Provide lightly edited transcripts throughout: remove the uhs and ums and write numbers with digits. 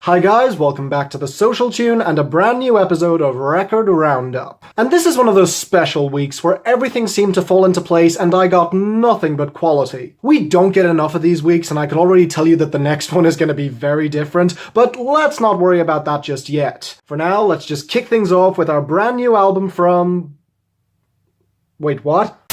Hi guys, welcome back to the Social Tune and a brand new episode of Record Roundup. And this is one of those special weeks where everything seemed to fall into place and I got nothing but quality. We don't get enough of these weeks and I can already tell you that the next one is going to be very different, but let's not worry about that just yet. For now, let's just kick things off with our brand new album from... Wait, what?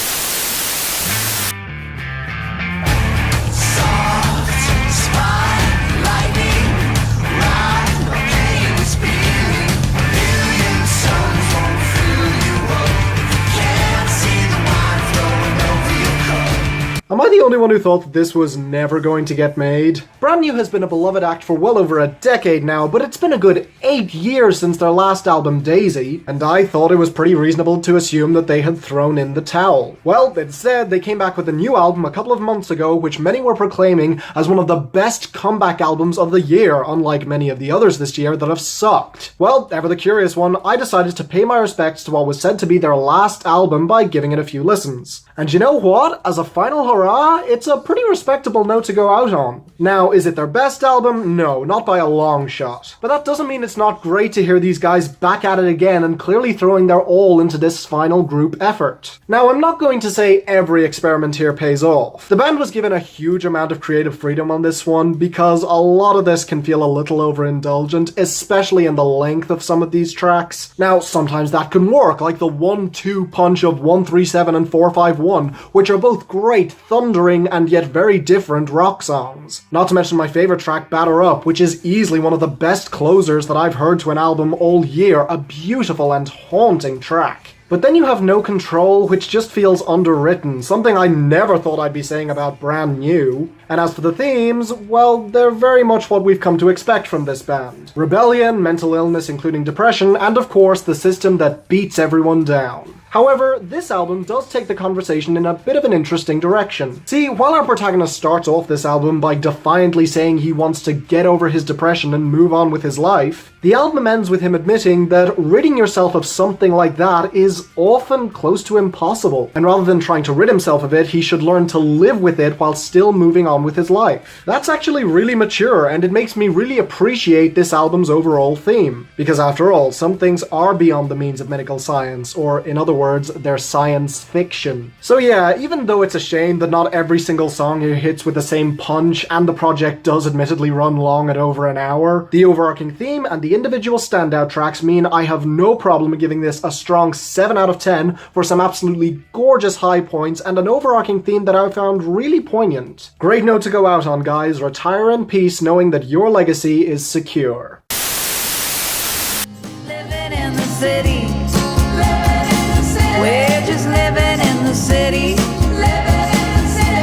Am I the only one who thought that this was never going to get made? Brand New has been a beloved act for well over a decade now, but it's been a good 8 years since their last album, Daisy, and I thought it was pretty reasonable to assume that they had thrown in the towel. Well, instead, they came back with a new album a couple of months ago, which many were proclaiming as one of the best comeback albums of the year, unlike many of the others this year that have sucked. Well, ever the curious one, I decided to pay my respects to what was said to be their last album by giving it a few listens. And you know what? As a final hurrah, it's a pretty respectable note to go out on. Now, is it their best album? No, not by a long shot. But that doesn't mean it's not great to hear these guys back at it again and clearly throwing their all into this final group effort. Now, I'm not going to say every experiment here pays off. The band was given a huge amount of creative freedom on this one because a lot of this can feel a little overindulgent, especially in the length of some of these tracks. Now, sometimes that can work, like the 1-2 punch of 137 and 451, which are both great, thundering, and yet very different rock songs. Not to mention my favorite track, Batter Up, which is easily one of the best closers that I've heard to an album all year, a beautiful and haunting track. But then you have No Control, which just feels underwritten, something I never thought I'd be saying about Brand New. And as for the themes, well, they're very much what we've come to expect from this band. Rebellion, mental illness including depression, and of course the system that beats everyone down. However, this album does take the conversation in a bit of an interesting direction. See, while our protagonist starts off this album by defiantly saying he wants to get over his depression and move on with his life, the album ends with him admitting that ridding yourself of something like that is often close to impossible, and rather than trying to rid himself of it, he should learn to live with it while still moving on with his life. That's actually really mature, and it makes me really appreciate this album's overall theme, because after all, some things are beyond the means of medical science, or in other words, they're science fiction. So yeah, even though it's a shame that not every single song here hits with the same punch, and the project does admittedly run long at over an hour, the overarching theme and the individual standout tracks mean I have no problem giving this a strong 7 out of 10 for some absolutely gorgeous high points and an overarching theme that I found really poignant. Great note to go out on, guys. Retire in peace knowing that your legacy is secure. Living in the city. We're just living in the city.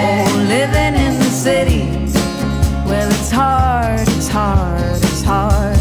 Oh, living in the city. Well, it's hard, it's hard, it's hard.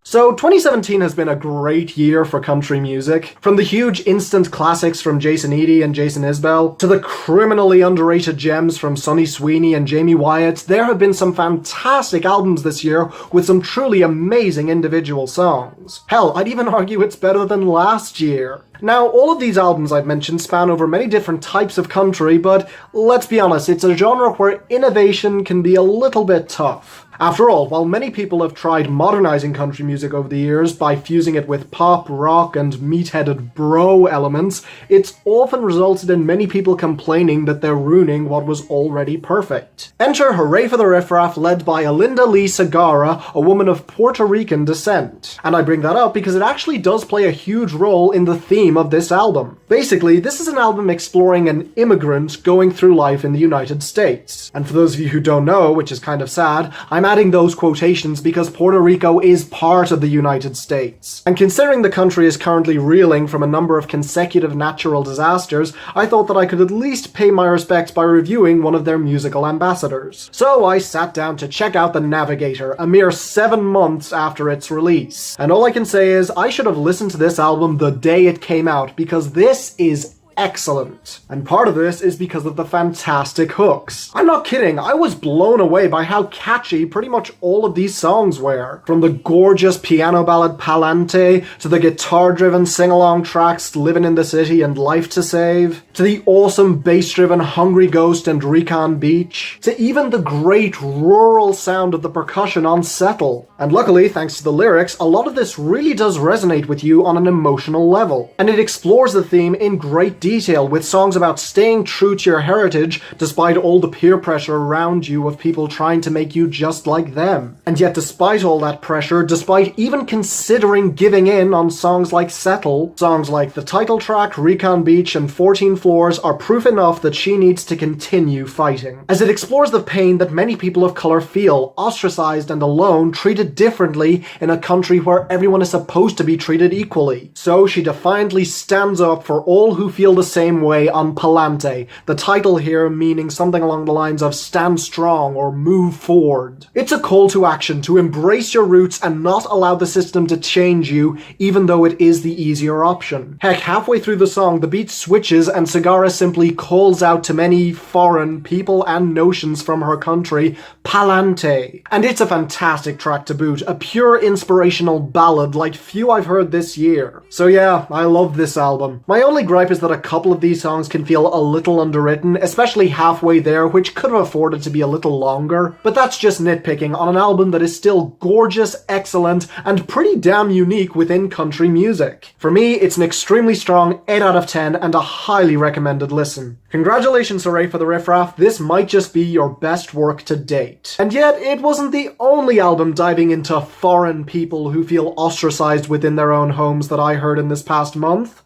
So 2017 has been a great year for country music. From the huge instant classics from Jason Eady and Jason Isbell, to the criminally underrated gems from Sonny Sweeney and Jamie Wyatt, there have been some fantastic albums this year with some truly amazing individual songs. Hell, I'd even argue it's better than last year. Now, all of these albums I've mentioned span over many different types of country, but let's be honest, it's a genre where innovation can be a little bit tough. After all, while many people have tried modernizing country music over the years by fusing it with pop, rock, and meat-headed bro elements, it's often resulted in many people complaining that they're ruining what was already perfect. Enter Hurray for the Riff Raff, led by Alinda Lee Segarra, a woman of Puerto Rican descent. And I bring that up because it actually does play a huge role in the theme of this album. Basically, this is an album exploring an immigrant going through life in the United States. And for those of you who don't know, which is kind of sad, I'm adding those quotations because Puerto Rico is part of the United States. And considering the country is currently reeling from a number of consecutive natural disasters, I thought that I could at least pay my respects by reviewing one of their musical ambassadors. So I sat down to check out the Navigator, a mere 7 months after its release. And all I can say is, I should have listened to this album the day it came out, because this is excellent. And part of this is because of the fantastic hooks. I'm not kidding, I was blown away by how catchy pretty much all of these songs were. From the gorgeous piano ballad Palante, to the guitar-driven sing-along tracks Living in the City and Life to Save, to the awesome bass-driven Hungry Ghost and Rican Beach, to even the great rural sound of the percussion on Settle. And luckily, thanks to the lyrics, a lot of this really does resonate with you on an emotional level. And it explores the theme in great detail, with songs about staying true to your heritage despite all the peer pressure around you of people trying to make you just like them. And yet despite all that pressure, despite even considering giving in on songs like Settle, songs like the title track, Rican Beach and 14 Floors are proof enough that she needs to continue fighting. As it explores the pain that many people of color feel, ostracized and alone, treated differently in a country where everyone is supposed to be treated equally. So she defiantly stands up for all who feel the same way on Palante, the title here meaning something along the lines of stand strong or move forward. It's a call to action to embrace your roots and not allow the system to change you, even though it is the easier option. Heck, halfway through the song, the beat switches and Segarra simply calls out to many foreign people and notions from her country, Palante. And it's a fantastic track to boot, a pure inspirational ballad like few I've heard this year. So yeah, I love this album. My only gripe is that a couple of these songs can feel a little underwritten, especially halfway there, which could have afforded to be a little longer. But that's just nitpicking on an album that is still gorgeous, excellent, and pretty damn unique within country music. For me, it's an extremely strong 8 out of 10 and a highly recommended listen. Congratulations, Hurray, for the Riff Raff. This might just be your best work to date. And yet, it wasn't the only album diving into foreign people who feel ostracized within their own homes that I heard in this past month.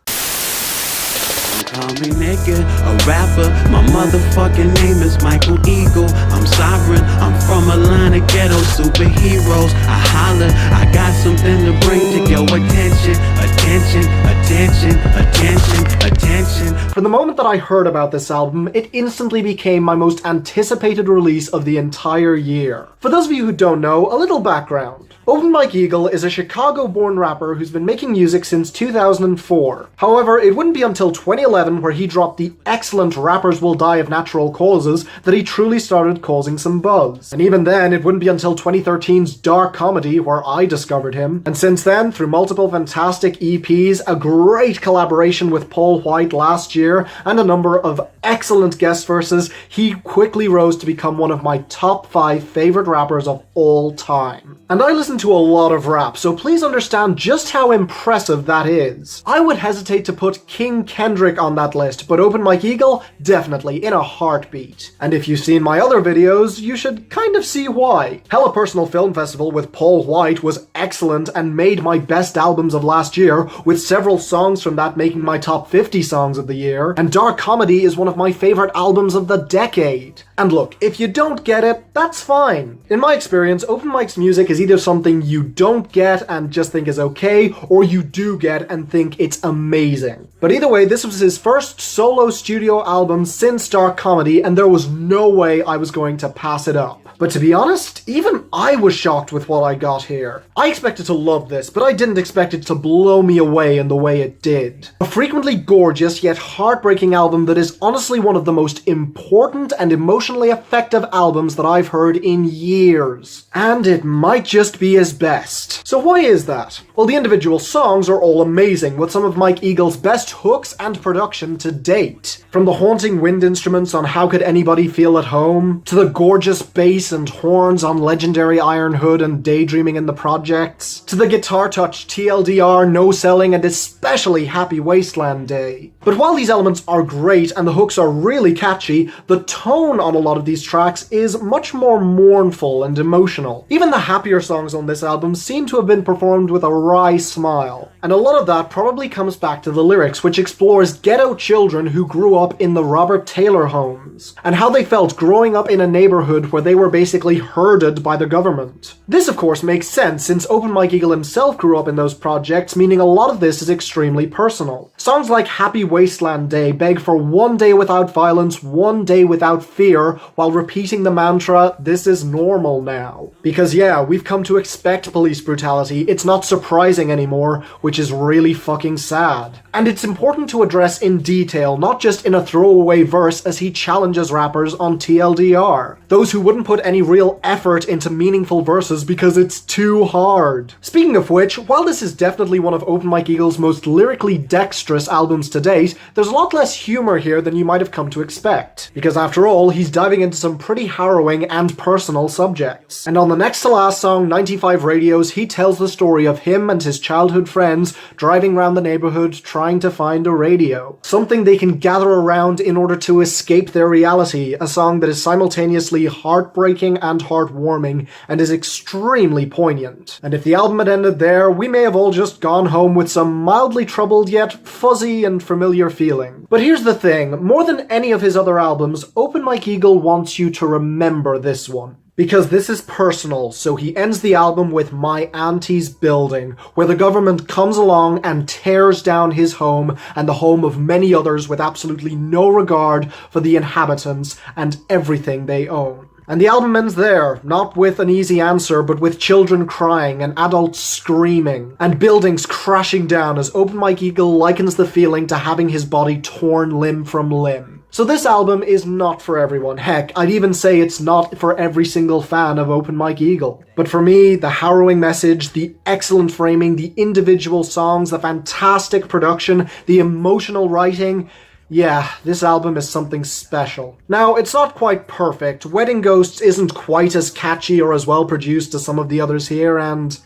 Call me nigga, a rapper. My motherfucking name is Michael Eagle. I'm sovereign, I'm from a line of ghetto superheroes. I holler, I got something to bring to your attention. Attention, attention, attention, attention. From the moment that I heard about this album, it instantly became my most anticipated release of the entire year. For those of you who don't know, a little background. Open Mike Eagle is a Chicago-born rapper who's been making music since 2004. However, it wouldn't be until 2011 where he dropped the excellent Rappers Will Die of Natural Causes that he truly started causing some buzz. And even then, it wouldn't be until 2013's Dark Comedy where I discovered him. And since then, through multiple fantastic EPs, a great collaboration with Paul White last year, and a number of excellent guest verses, he quickly rose to become one of my top 5 favorite rappers of all time. And I listen to a lot of rap, so please understand just how impressive that is. I would hesitate to put King Kendrick on that list, but Open Mike Eagle, definitely, in a heartbeat. And if you've seen my other videos, you should kind of see why. Hella Personal Film Festival with Paul White was excellent and made my best albums of last year, with several songs from that making my top 50 songs of the year, and Dark Comedy is one of my favorite albums of the decade. And look, if you don't get it, that's fine. In my experience, Open Mike's music is either something you don't get and just think is okay, or you do get and think it's amazing. But either way, this was his first solo studio album since Dark Comedy, and there was no way I was going to pass it up. But to be honest, even I was shocked with what I got here. I expected to love this, but I didn't expect it to blow me away in the way it did. A frequently gorgeous yet heartbreaking album that is honestly one of the most important and emotionally effective albums that I've heard in years. And it might just be his best. So why is that? Well, the individual songs are all amazing, with some of Mike Eagle's best hooks and production to date. From the haunting wind instruments on How Could Anybody Feel at Home, to the gorgeous bass and horns on Legendary Iron Hood and Daydreaming in the Projects, to the guitar-touched TLDR, No Selling, and especially Happy Wasteland Day. But while these elements are great and the hooks are really catchy, the tone on a lot of these tracks is much more mournful and emotional. Even the happier songs on this album seem to have been performed with a wry smile. And a lot of that probably comes back to the lyrics, which explores ghetto children who grew up in the Robert Taylor homes, and how they felt growing up in a neighborhood where they were basically herded by the government. This of course makes sense since Open Mike Eagle himself grew up in those projects, meaning a lot of this is extremely personal. Songs like Happy Wasteland Day beg for one day without violence, one day without fear, while repeating the mantra, this is normal now. Because yeah, we've come to expect police brutality, it's not surprising anymore, which is really fucking sad. And it's important to address in detail, not just in a throwaway verse as he challenges rappers on TLDR. Those who wouldn't put any real effort into meaningful verses because it's too hard. Speaking of which, while this is definitely one of Open Mike Eagle's most lyrically dexterous albums to date, there's a lot less humor here than you might have come to expect. Because after all, he's diving into some pretty harrowing and personal subjects. And on the next to last song, 95 Radios, he tells the story of him and his childhood friends driving around the neighborhood trying to find a radio. Something they can gather around in order to escape their reality, a song that is simultaneously heartbreaking and heartwarming, and is extremely poignant. And if the album had ended there, we may have all just gone home with some mildly troubled yet fuzzy and familiar feeling. But here's the thing, more than any of his other albums, Open Mike Eagle wants you to remember this one. Because this is personal, so he ends the album with My Auntie's Building, where the government comes along and tears down his home and the home of many others with absolutely no regard for the inhabitants and everything they own. And the album ends there, not with an easy answer, but with children crying and adults screaming, and buildings crashing down as Open Mike Eagle likens the feeling to having his body torn limb from limb. So this album is not for everyone. Heck, I'd even say it's not for every single fan of Open Mike Eagle. But for me, the harrowing message, the excellent framing, the individual songs, the fantastic production, the emotional writing, yeah, this album is something special. Now, it's not quite perfect. Wedding Ghosts isn't quite as catchy or as well produced as some of the others here, and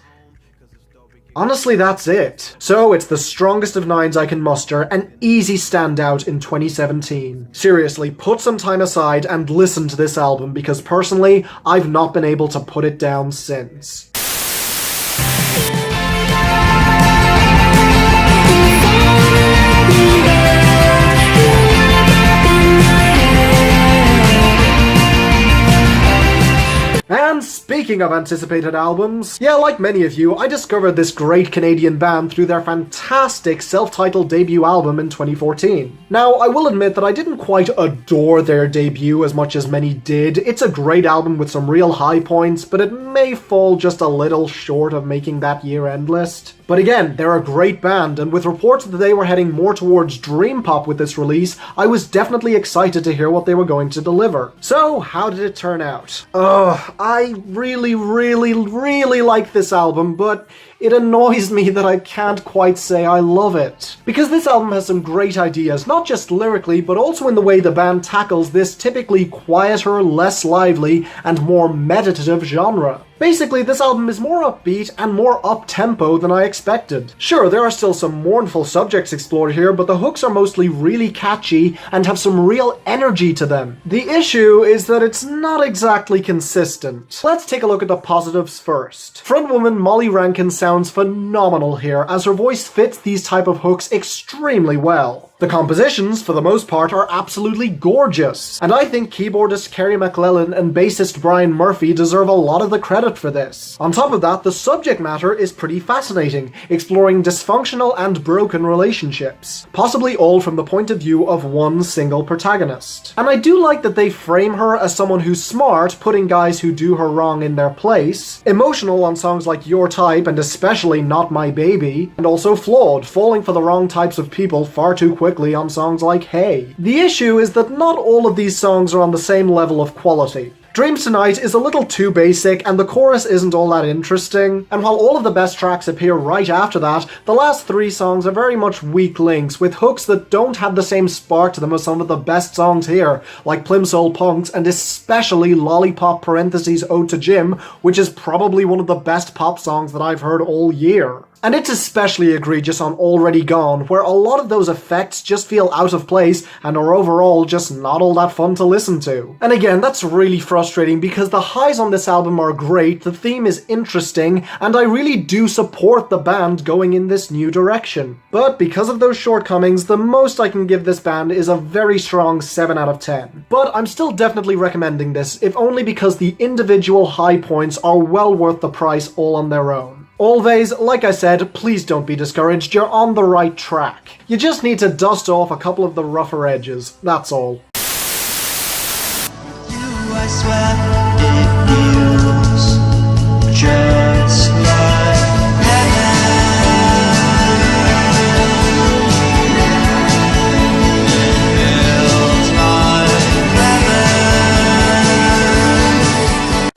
honestly, that's it. So it's the strongest of nines I can muster, an easy standout in 2017. Seriously, put some time aside and listen to this album, because personally, I've not been able to put it down since. And speaking of anticipated albums, yeah, like many of you, I discovered this great Canadian band through their fantastic self-titled debut album in 2014. Now, I will admit that I didn't quite adore their debut as much as many did. It's a great album with some real high points, but it may fall just a little short of making that year-end list. But again, they're a great band, and with reports that they were heading more towards dream pop with this release, I was definitely excited to hear what they were going to deliver. So, how did it turn out? I really like this album, but it annoys me that I can't quite say I love it. Because this album has some great ideas, not just lyrically, but also in the way the band tackles this typically quieter, less lively, and more meditative genre. Basically, this album is more upbeat and more up-tempo than I expected. Sure, there are still some mournful subjects explored here, but the hooks are mostly really catchy and have some real energy to them. The issue is that it's not exactly consistent. Let's take a look at the positives first. Frontwoman Molly Rankin sounds phenomenal here, as her voice fits these type of hooks extremely well. The compositions, for the most part, are absolutely gorgeous, and I think keyboardist Kerry McClellan and bassist Brian Murphy deserve a lot of the credit for this. On top of that, the subject matter is pretty fascinating, exploring dysfunctional and broken relationships, possibly all from the point of view of one single protagonist. And I do like that they frame her as someone who's smart, putting guys who do her wrong in their place, emotional on songs like Your Type and especially Not My Baby, and also flawed, falling for the wrong types of people far too quickly on songs like Hey. The issue is that not all of these songs are on the same level of quality. Dreams Tonight is a little too basic, and the chorus isn't all that interesting, and while all of the best tracks appear right after that, the last three songs are very much weak links, with hooks that don't have the same spark to them as some of the best songs here, like Plimsoll Punks, and especially Lollipop Ode to Jim, which is probably one of the best pop songs that I've heard all year. And it's especially egregious on Already Gone, where a lot of those effects just feel out of place and are overall just not all that fun to listen to. And again, that's really frustrating frustrating because the highs on this album are great, the theme is interesting, and I really do support the band going in this new direction. But because of those shortcomings, the most I can give this band is a very strong 7 out of 10. But I'm still definitely recommending this, if only because the individual high points are well worth the price all on their own. Alvvays, like I said, please don't be discouraged, you're on the right track. You just need to dust off a couple of the rougher edges, that's all. I swear it feels just like heaven. Feels like heaven.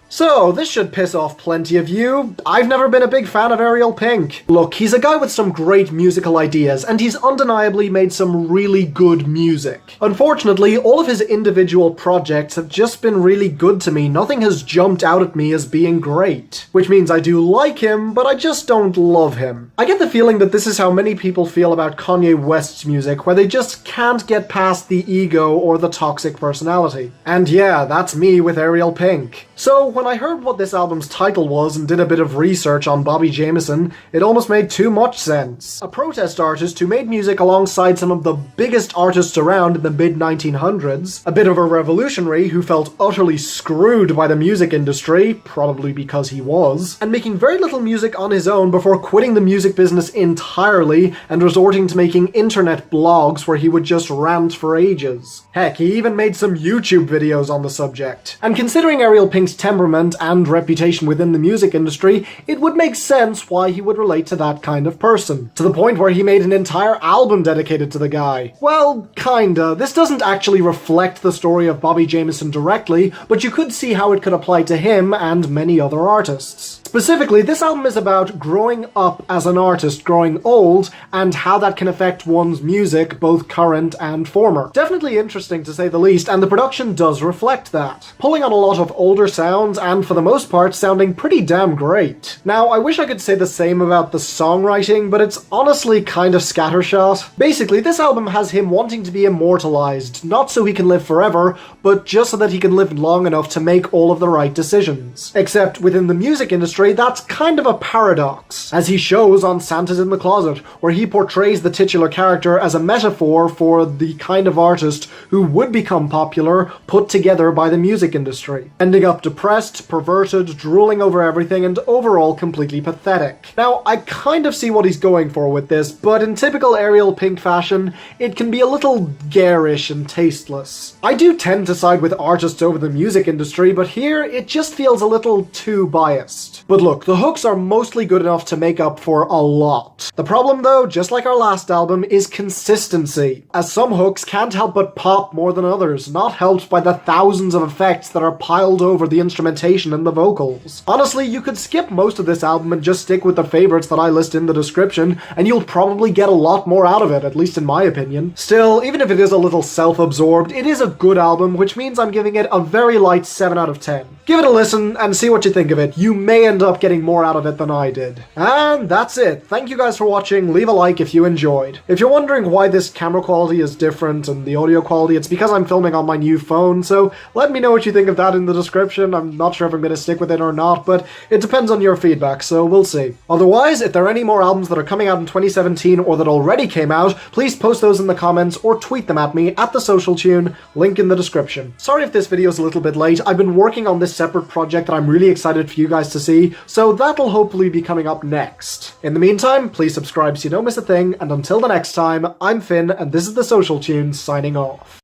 So, this should piss off plenty of you. I've never been a big fan of Ariel Pink. Look, he's a guy with some great musical ideas, and he's undeniably made some really good music. Unfortunately, all of his individual projects have just been really good to me. Nothing has jumped out at me as being great. Which means I do like him, but I just don't love him. I get the feeling that this is how many people feel about Kanye West's music, where they just can't get past the ego or the toxic personality. And yeah, that's me with Ariel Pink. So, when I heard what this album's title was and did a bit of research on Bobby Jameson, it almost made too much sense. A protest artist who made music alongside some of the biggest artists around in the mid-1900s, a bit of a revolutionary who felt utterly screwed by the music industry, probably because he was, and making very little music on his own before quitting the music business entirely and resorting to making internet blogs where he would just rant for ages. Heck, he even made some YouTube videos on the subject. And considering Ariel Pink's temperament and reputation within the music industry, it would make sense why he would relate to that kind of person. To the point where he made an entire album dedicated to the guy. Well, kinda. This doesn't actually reflect the story of Bobby Jameson directly, but you could see how it could apply to him and many other artists. Specifically, this album is about growing up as an artist, growing old, and how that can affect one's music, both current and former. Definitely interesting to say the least, and the production does reflect that. Pulling on a lot of older sounds, and for the most part, sounding pretty damn great. Now, I wish I could say the same about the songwriting, but it's honestly kind of scattershot. Basically, this album has him wanting to be immortalized, not so he can live forever, but just so that he can live long enough to make all of the right decisions. Except within the music industry, that's kind of a paradox, as he shows on Santa's in the Closet, where he portrays the titular character as a metaphor for the kind of artist who would become popular, put together by the music industry, ending up depressed, perverted, drooling over everything, and overall completely pathetic. Now, I kind of see what he's going for with this, but in typical Ariel Pink fashion, it can be a little garish and tasteless. I do tend to side with artists over the music industry, but here it just feels a little too biased. But look, the hooks are mostly good enough to make up for a lot. The problem though, just like our last album, is consistency, as some hooks can't help but pop more than others, not helped by the thousands of effects that are piled over the instrumentation and the vocals. Honestly, you could skip most of this album and just stick with the favorites that I list in the description, and you'll probably get a lot more out of it, at least in my opinion. Still, even if it is a little self-absorbed, it is a good album, which means I'm giving it a very light 7 out of 10. Give it a listen and see what you think of it. You may end up getting more out of it than I did. And that's it. Thank you guys for watching. Leave a like if you enjoyed. If you're wondering why this camera quality is different and the audio quality, it's because I'm filming on my new phone, so let me know what you think of that in the description. I'm not sure if I'm going to stick with it or not, but it depends on your feedback, so we'll see. Otherwise, if there are any more albums that are coming out in 2017 or that already came out, please post those in the comments or tweet them at me at The Social Tune, link in the description. Sorry if this video is a little bit late. I've been working on this separate project that I'm really excited for you guys to see, so that'll hopefully be coming up next. In the meantime, please subscribe so you don't miss a thing, and until the next time, I'm Finn, and this is The Social Tune, signing off.